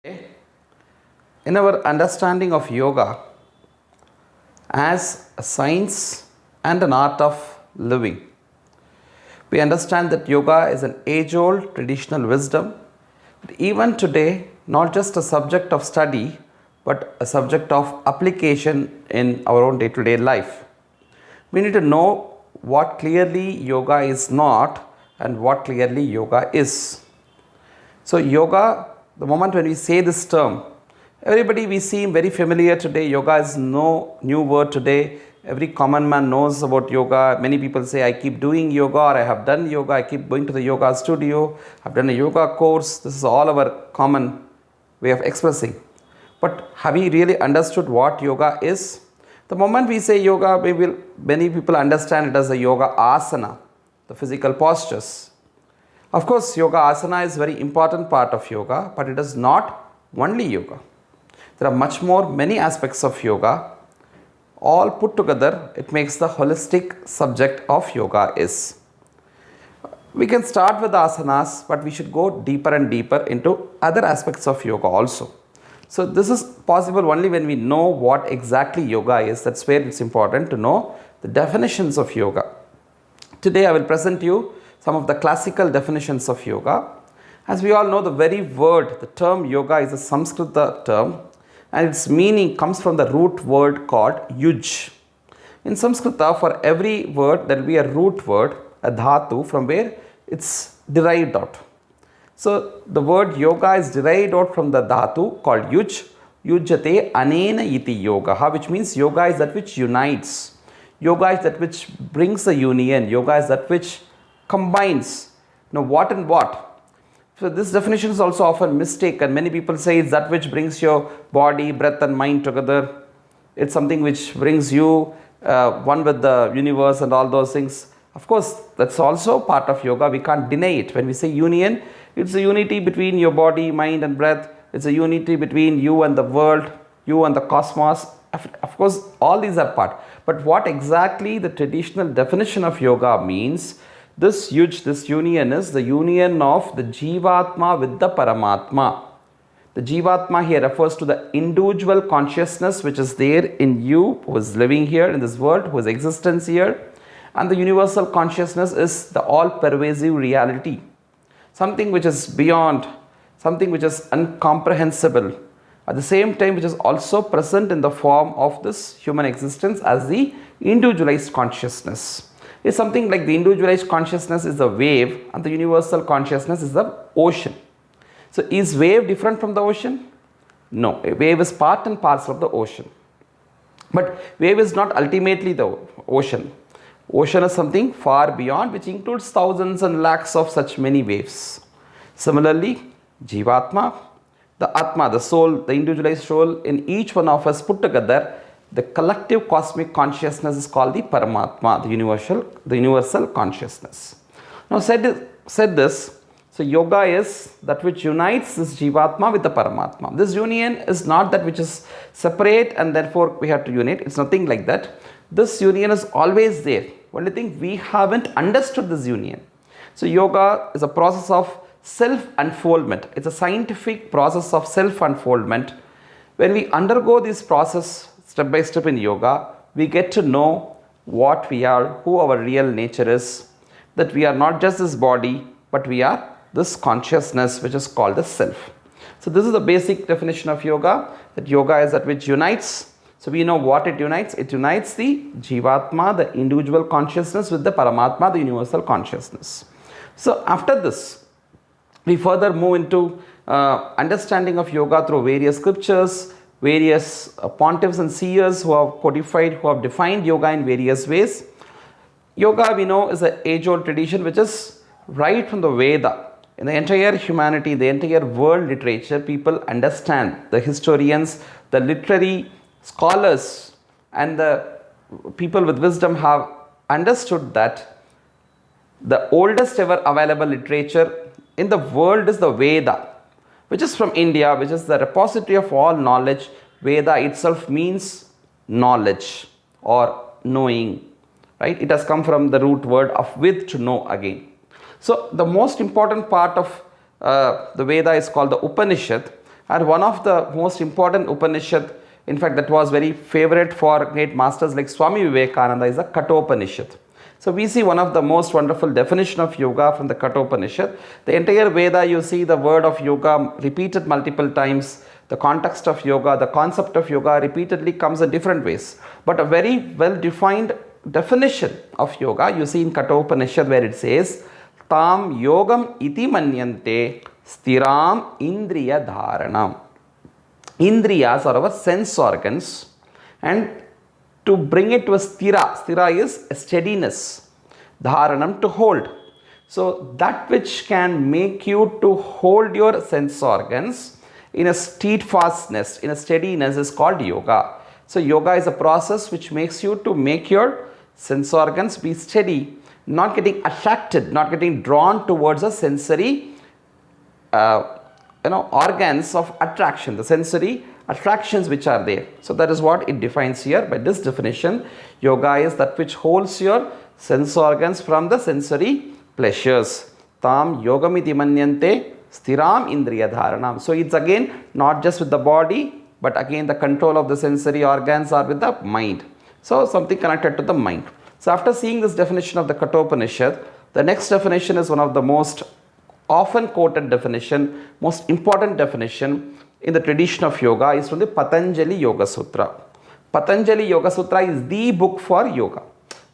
In our understanding of yoga as a science and an art of living, we understand that yoga is an age old traditional wisdom, but even today, not just a subject of study, but a subject of application in our own day to day life. We need to know what clearly yoga is not and what clearly yoga is. So, yoga, the moment when we say this term, everybody we seem very familiar today. Yoga is no new word today. Every common man knows about yoga. Many people say, I keep doing yoga, or I have done yoga, I keep going to the yoga studio, I've done a yoga course. This is all our common way of expressing. But have we really understood what yoga is? The moment we say yoga, many people understand it as a yoga asana, the physical postures. Of course, yoga asana is a very important part of yoga, but it is not only yoga. There are many aspects of yoga. All put together, it makes the holistic subject of yoga is. We can start with asanas, but we should go deeper and deeper into other aspects of yoga also. So this is possible only when we know what exactly yoga is. That's where it's important to know the definitions of yoga. Today I will present you some of the classical definitions of yoga. As we all know, the very word, the term yoga is a Sanskrit term, and its meaning comes from the root word called yuj. In Sanskrit, for every word there will be a root word, a dhatu, from where it's derived out. So the word yoga is derived out from the dhatu called yuj. Yujate anena iti yoga, which means yoga is that which unites. Yoga is that which brings a union. Yoga is that which combines what and what. So this definition is also often mistaken. Many people say it's that which brings your body, breath and mind together. It's something which brings you one with the universe and all those things. Of course, that's also part of yoga. We can't deny it. When we say union, it's a unity between your body, mind and breath. It's a unity between you and the world, you and the cosmos. Of course, all these are part. But what exactly the traditional definition of yoga means, this union is the union of the Jivatma with the Paramatma. The Jivatma here refers to the individual consciousness which is there in you, who is living here in this world, whose existence here. And the universal consciousness is the all-pervasive reality. Something which is beyond, something which is incomprehensible. At the same time, which is also present in the form of this human existence as the individualized consciousness. It's something like the individualized consciousness is the wave and the universal consciousness is the ocean. So is wave different from the ocean? No, a wave is part and parcel of the ocean. But wave is not ultimately the ocean. Ocean is something far beyond, which includes thousands and lakhs of such many waves. Similarly, Jivatma, the Atma, the soul, the individualized soul in each one of us put together, the collective cosmic consciousness is called the Paramatma, the universal consciousness. Now said this, so yoga is that which unites this Jivatma with the Paramatma. This union is not that which is separate and therefore we have to unite. It's nothing like that. This union is always there. Only thing, we haven't understood this union. So yoga is a process of self-unfoldment. It's a scientific process of self-unfoldment. When we undergo this process step by step in yoga, we get to know what we are, who our real nature is, that we are not just this body, but we are this consciousness which is called the self. So this is the basic definition of yoga, that yoga is that which unites. So we know what it unites. It unites the Jivatma, the individual consciousness, with the Paramatma, the universal consciousness. So after this, we further move into understanding of yoga through various scriptures, various pontiffs and seers who have codified, who have defined yoga in various ways. Yoga, we know, is an age-old tradition which is right from the Veda. In the entire humanity, the entire world literature, people understand, the historians, the literary scholars and the people with wisdom have understood that the oldest ever available literature in the world is the Veda, which is from India, which is the repository of all knowledge. Veda itself means knowledge or knowing, right? It has come from the root word of with, to know again. So the most important part of the Veda is called the Upanishad, And one of the most important Upanishad, in fact, that was very favorite for great masters like Swami Vivekananda, is the Kathopanishad. So we see one of the most wonderful definition of yoga from the Kathopanishad. The entire Veda, you see the word of yoga repeated multiple times. The context of yoga, the concept of yoga repeatedly comes in different ways. But a very well defined definition of yoga you see in Kathopanishad, where it says, Tam yogam iti manyante stiram indriya dharanam. Indriyas are our sense organs, and to bring it to a stira is a steadiness, dharanam to hold. So that which can make you to hold your sense organs in a steadfastness, in a steadiness, is called yoga. So yoga is a process which makes you to make your sense organs be steady, not getting attracted, not getting drawn towards a sensory organs of attraction, the sensory attractions which are there. So that is what it defines here by this definition. Yoga is that which holds your sense organs from the sensory pleasures. Tam yogamiti manyante stiram indriya dharanam. So it's again not just with the body, but again the control of the sensory organs are with the mind. So something connected to the mind. So after seeing this definition of the Kathopanishad, the next definition is one of the most often quoted definition, most important definition in the tradition of yoga, is from the Patanjali Yoga Sutra. Patanjali Yoga Sutra is the book for yoga.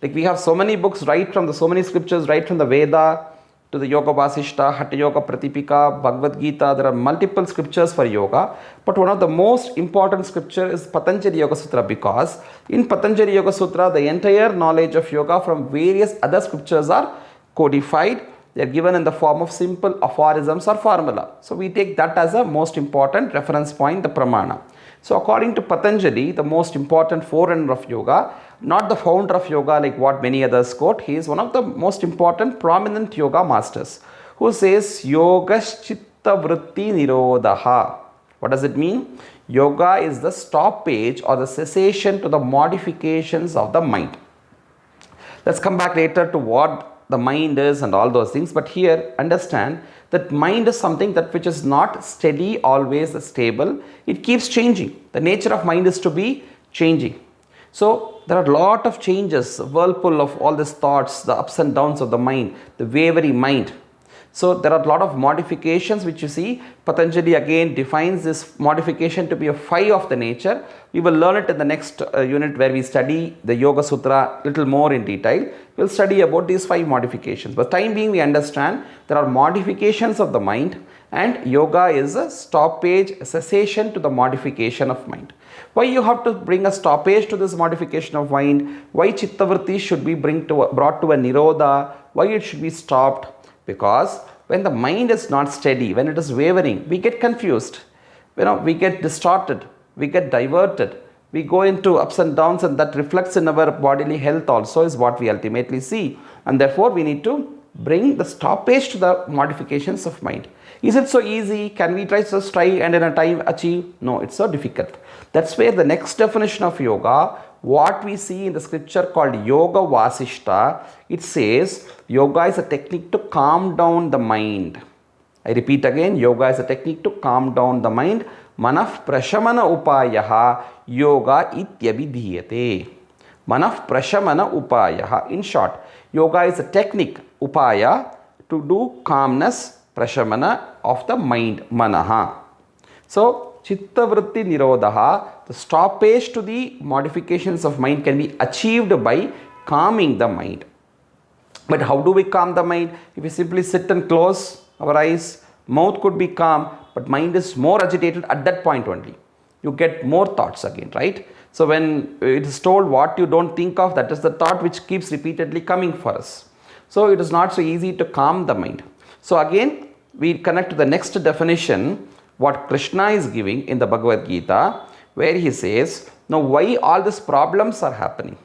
Like we have so many books right from so many scriptures, right from the Veda to the Yoga Vasishta, Hatha Yoga Pratipika, Bhagavad Gita. There are multiple scriptures for yoga, but one of the most important scripture is Patanjali Yoga Sutra, because in Patanjali Yoga Sutra the entire knowledge of yoga from various other scriptures are codified. They are given in the form of simple aphorisms or formula. So we take that as a most important reference point, the pramana. So according to Patanjali, the most important forerunner of yoga, not the founder of yoga like what many others quote, he is one of the most important prominent yoga masters who says yogas chitta vritti nirodha. What does it mean? Yoga is the stoppage or the cessation to the modifications of the mind. Let's come back later to what the mind is and all those things, but here understand that mind is something that which is not steady, always stable. It keeps changing. The nature of mind is to be changing. So there are a lot of changes, whirlpool of all these thoughts, the ups and downs of the mind, the wavering mind. So there are a lot of modifications which you see. Patanjali again defines this modification to be a 5 of the nature. We will learn it in the next unit where we study the Yoga Sutra little more in detail. We will study about these 5 modifications. But time being, we understand there are modifications of the mind, and yoga is a stoppage, a cessation to the modification of mind. Why you have to bring a stoppage to this modification of mind? Why chittavritti should be brought to a nirodha? Why it should be stopped? Because when the mind is not steady, when it is wavering, we get confused. We get distorted, we get diverted, we go into ups and downs, and that reflects in our bodily health also, is what we ultimately see. And therefore we need to bring the stoppage to the modifications of mind. Is it so easy? Can we just try and in a time achieve? No, it's so difficult. That's where the next definition of yoga, what we see in the scripture called Yoga Vasishta, it says yoga is a technique to calm down the mind. I repeat again, yoga is a technique to calm down the mind. Manah prashamana upayaha yoga ityabhidhiyate. Manah prashamana upayaha. In short, yoga is a technique, upaya, to do calmness, prashamana of the mind, manaha. So, chitta vritti nirodha, the stoppage to the modifications of mind can be achieved by calming the mind. But how do we calm the mind? If we simply sit and close our eyes, mouth could be calm, but mind is more agitated at that point only. You get more thoughts again, right? So when it is told what you don't think of, that is the thought which keeps repeatedly coming for us. So it is not so easy to calm the mind. So again, we connect to the next definition, what Krishna is giving in the Bhagavad Gita, where he says, now why all these problems are happening?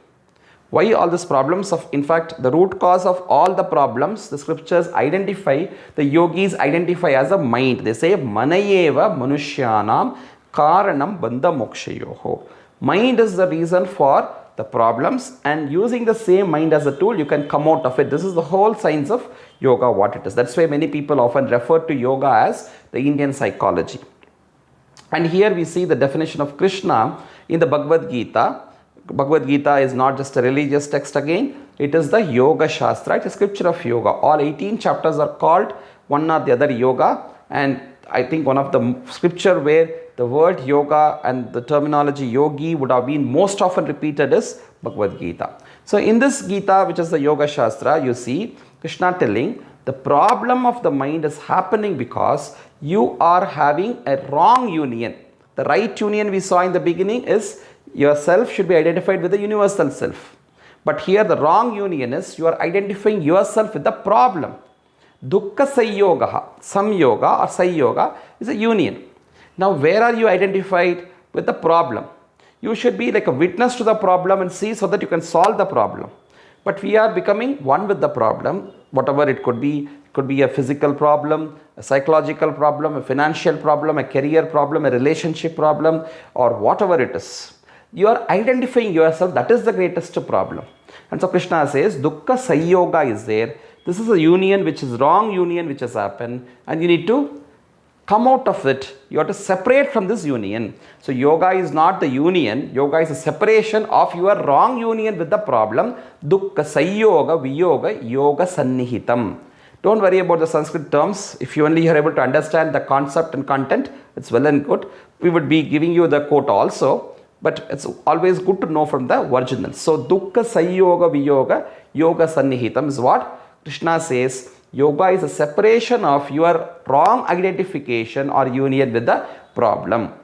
Why all these problems in fact, the root cause of all the problems, the scriptures identify, the yogis identify as a mind. They say, manayeva manushyanam karanam bandha mokshayoho. Mind is the reason for the problems, and using the same mind as a tool, you can come out of it. This is the whole science of yoga, what it is. That's why many people often refer to yoga as the Indian psychology. And here we see the definition of Krishna in the Bhagavad Gita. Bhagavad Gita is not just a religious text again, it is the Yoga Shastra, it's a scripture of yoga. All 18 chapters are called one or the other yoga, and I think one of the scripture where the word yoga and the terminology yogi would have been most often repeated is Bhagavad Gita. So in this Gita, which is the Yoga Shastra, you see Krishna telling the problem of the mind is happening because you are having a wrong union. The right union we saw in the beginning is yourself should be identified with the universal self. But here the wrong union is you are identifying yourself with the problem. Dukkha Sayoga, Samyoga or Sayoga is a union. Now where are you identified with the problem? You should be like a witness to the problem and see so that you can solve the problem. But we are becoming one with the problem, whatever it could be. It could be a physical problem, a psychological problem, a financial problem, a career problem, a relationship problem, or whatever it is. You are identifying yourself, that is the greatest problem. And so Krishna says, Dukkha Sayoga is there. This is a union which is wrong union which has happened, and you need to come out of it. You have to separate from this union. So yoga is not the union. Yoga is a separation of your wrong union with the problem. Dukkha Sayoga Viyoga Yoga Sannihitam. Don't worry about the Sanskrit terms. If you only are able to understand the concept and content, it's well and good. We would be giving you the quote also, but it's always good to know from the original. So Dukkha Sayoga Viyoga Yoga Sannihitam is what Krishna says. Yoga is a separation of your wrong identification or union with the problem.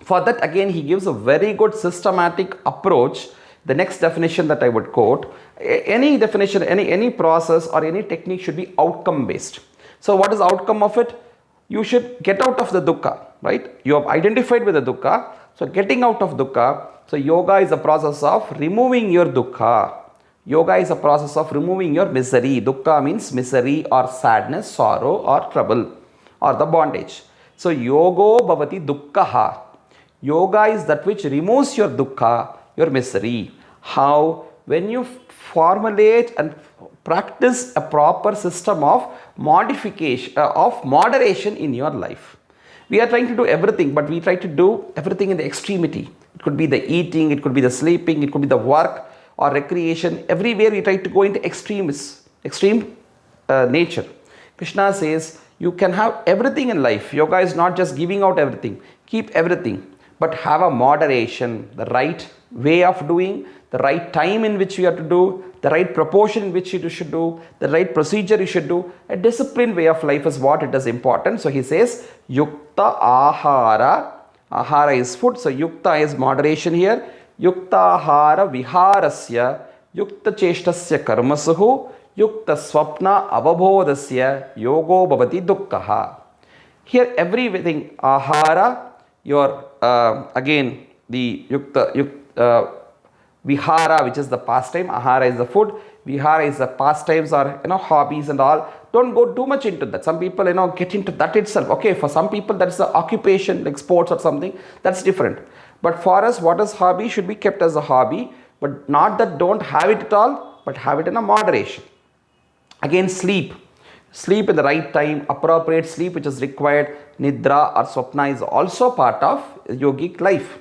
For that, again, he gives a very good systematic approach. The next definition that I would quote, any definition, any process or any technique should be outcome based. So what is the outcome of it? You should get out of the dukkha, right? You have identified with the dukkha. So getting out of dukkha. So yoga is a process of removing your dukkha. Yoga is a process of removing your misery. Dukkha means misery or sadness, sorrow or trouble or the bondage. So yogo bhavati dukkha. Yoga is that which removes your dukkha, your misery. How? When you formulate and practice a proper system of modification, of moderation in your life. We are trying to do everything, but we try to do everything in the extremity. It could be the eating, it could be the sleeping, it could be the work or recreation. Everywhere we try to go into extreme nature. Krishna says you can have everything in life. Yoga is not just giving out everything. Keep everything, but have a moderation, the right way of doing, the right time in which you have to do, the right proportion in which you should do, the right procedure you should do. A disciplined way of life is what it is important. So he says yukta ahara. Ahara is food. So yukta is moderation here. Yuktahara viharasya yukta cheshtasya karmasuhu yukta swapna avabodhasya yogo bhavati dukkha. Here everything, ahara, your again the vihara, which is the pastime. Ahara is the food, vihara is the pastimes or hobbies and all. Don't go too much into that. Some people get into that itself. Okay, for some people that is the occupation like sports or something, that's different. But for us, what is hobby should be kept as a hobby, but not that don't have it at all, but have it in a moderation. Again, sleep. Sleep in the right time, appropriate sleep which is required. Nidra or swapna is also part of yogic life,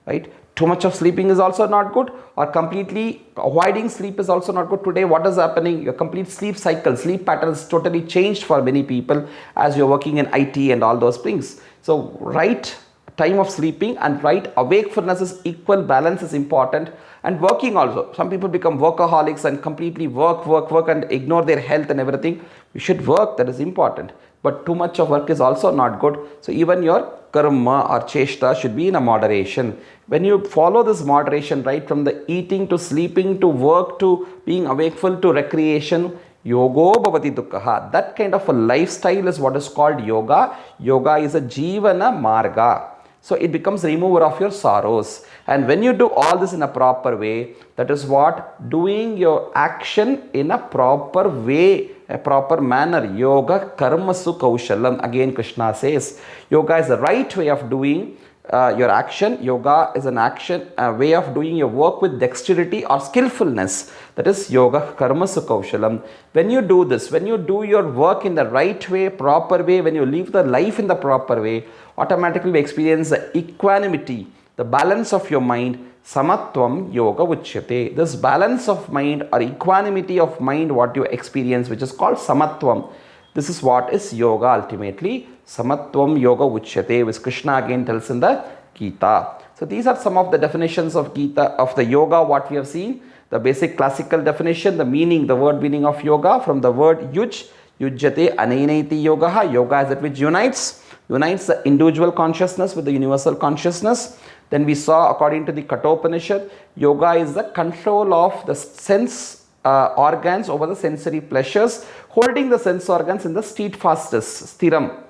right? Too much of sleeping is also not good, or completely avoiding sleep is also not good. Today, what is happening? Your complete sleep cycle, sleep pattern is totally changed for many people as you're working in IT and all those things. So, right time of sleeping and right awakefulness is equal, balance is important. And working also, some people become workaholics and completely work and ignore their health and everything. You should work, that is important, but too much of work is also not good. So even your karma or cheshta should be in a moderation. When you follow this moderation, right from the eating to sleeping to work to being awakeful to recreation, yogo bhavati dukkha, that kind of a lifestyle is what is called yoga. Yoga is a jivana marga. So it becomes remover of your sorrows. And when you do all this in a proper way, that is what doing your action in a proper way, a proper manner. Yoga karmasu kaushalam. Again Krishna says, yoga is the right way of doing your action. Yoga is an action, a way of doing your work with dexterity or skillfulness. That is yoga karma sukaushalam. When you do this, when you do your work in the right way, proper way, when you live the life in the proper way, automatically we experience the equanimity, the balance of your mind. Samatvam yoga uchyate. This balance of mind or equanimity of mind, what you experience, which is called samatvam. This is what is yoga ultimately. Samatvam yoga uchyate, which Krishna again tells in the Gita. So these are some of the definitions of Gita, of the yoga, what we have seen. The basic classical definition, the meaning, the word meaning of yoga from the word yuj, yujyate anainaiti yoga. Yoga is that which unites the individual consciousness with the universal consciousness. Then we saw, according to the Kathopanishad, yoga is the control of the sense organs over the sensory pleasures, holding the sense organs in the steadfastness, stiram.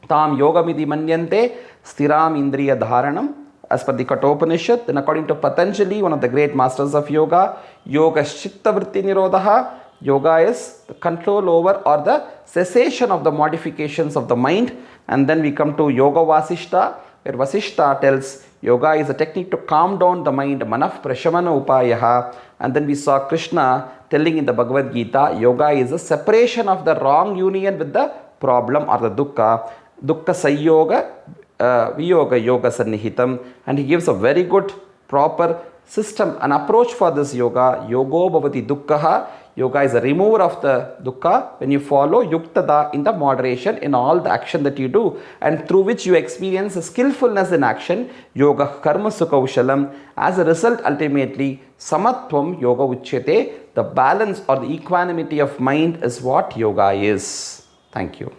Tam yogamidi manyante stiram indriya dharanam, as per the Kathopanishad. Then according to Patanjali, one of the great masters of yoga, yoga chitta vritti nirodha. Yoga is the control over or the cessation of the modifications of the mind. And then we come to Yoga Vasishta, where Vasishta tells yoga is a technique to calm down the mind, manaf prashamana upayaha. And then we saw Krishna telling in the Bhagavad Gita, yoga is a separation of the wrong union with the problem or the dukkha. Dukkha sayoga, viyoga yoga sannihitam. And he gives a very good, proper system, an approach for this yoga. Yogo bhavati dukkha. Yoga is a remover of the dukkha when you follow yuktada in the moderation in all the action that you do, and through which you experience a skillfulness in action. Yoga karma sukaushalam. As a result, ultimately, samatvam yoga uchyate. The balance or the equanimity of mind is what yoga is. Thank you.